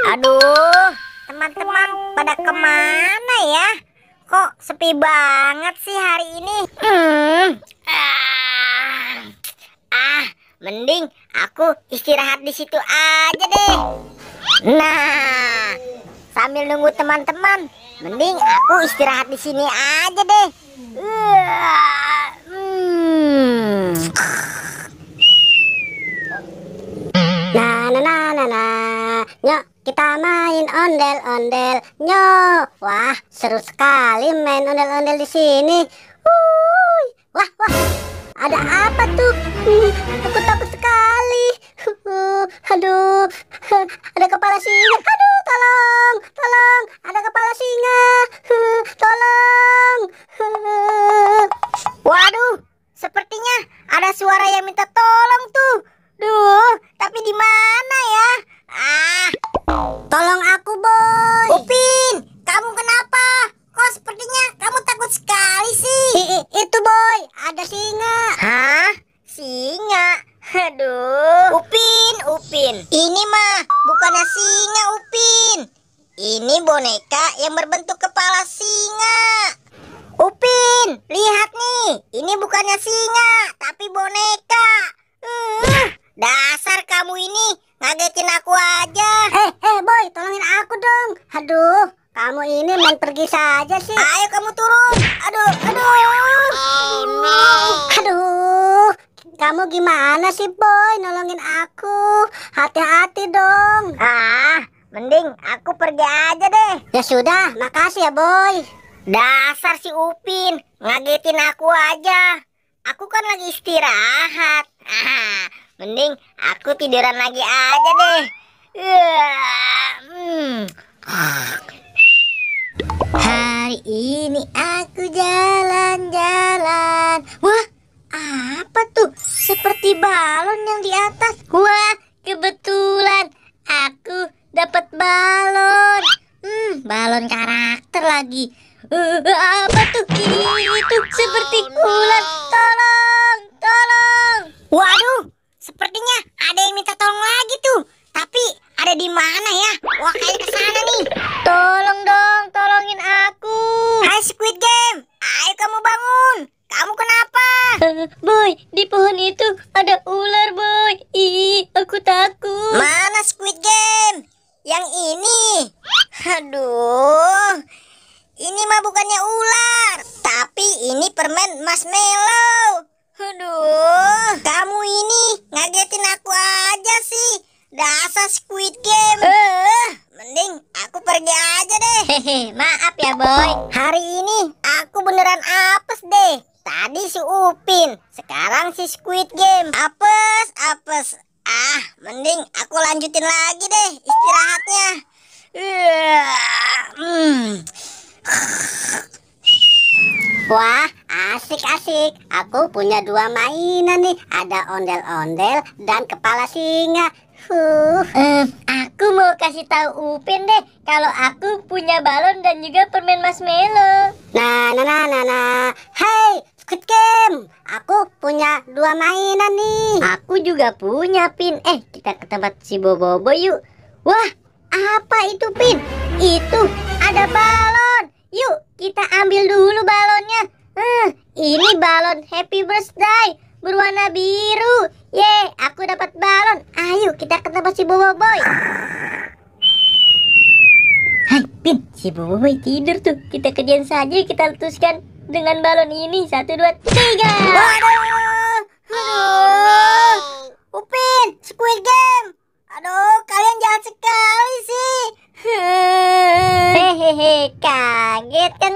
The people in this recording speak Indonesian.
Aduh, teman-teman pada kemana ya? Kok sepi banget sih hari ini? Mending aku istirahat di situ aja deh. Nah, sambil nunggu teman-teman, mending aku istirahat di sini aja deh. Nyok, kita main ondel-ondel. Nyok, wah seru sekali main ondel-ondel di sini. Wah, ada apa tuh? Aku takut sekali. Aduh, ada kepala singa. Aduh, tolong, ada kepala singa. Tolong. Waduh, sepertinya ada suara yang minta tolong tuh. Duh, tapi di mana ya? Tolong aku, Boy. Upin, kamu kenapa? Kok sepertinya kamu takut sekali sih? Itu, Boy, ada singa. Hah? Singa? Aduh. Upin. Ini mah bukannya singa, Upin. Ini boneka yang berbentuk kepala singa. Upin, lihat nih. Ini bukannya singa, tapi boneka. Dasar kamu ini ngagetin aku aja. Boy, tolongin aku dong. Aduh, kamu ini main pergi saja sih. Ayo kamu turun. Aduh. Aduh, kamu gimana sih, Boy? Nolongin aku. Hati-hati dong. Mending aku pergi aja deh. Ya sudah, makasih ya, Boy. Dasar si Upin, ngagetin aku aja. Aku kan lagi istirahat. Mending aku tiduran lagi aja deh. Hari ini aku jalan-jalan. Wah, apa tuh? Seperti balon yang di atas. Wah, kebetulan aku dapat balon. Balon karakter lagi. Apa tuh? Itu seperti ular. Tolong. Waduh, sepertinya ada yang minta tolong lagi tuh. Tapi ada di mana ya? Wah, kayak ke sana nih. Tolong dong, tolongin aku. Hai Squid Game, ayo kamu bangun. Kamu kenapa? Boy, di pohon itu ada ular, Boy. Aku takut. Mana Squid Game? Yang ini. Aduh, ini mah bukannya ular, tapi ini permen marshmallow. Aduh, kamu ini ngagetin aku aja sih. Dasar Squid Game. Mending aku pergi aja deh. Maaf ya, Boy. Hari ini aku beneran apes deh. Tadi si Upin, sekarang si Squid Game. Apes. Mending aku lanjutin lagi deh istirahatnya. Wah, asik. Aku punya 2 mainan nih. Ada ondel-ondel dan kepala singa. Aku mau kasih tahu Upin deh kalau aku punya balon dan juga permen marshmallow. Nah. Hey, Squid Game, aku punya 2 mainan nih. Aku juga punya, Pin. Kita ke tempat si Bobo yuk. Wah, apa itu, Pin? Itu ada balon. Yuk, kita ambil dulu balonnya. Ini balon Happy Birthday berwarna biru. Yeay, aku dapat balon. Ayo kita ke tempat si Bobo Boy. Hai, Pin, si Bobo Boy tidur tuh. Kita kerjain saja, kita letuskan dengan balon ini. 1, 2, 3. Waduh. Upin, Squid Game. Aduh, kalian jahat sekali sih. Hehehe, kaget kan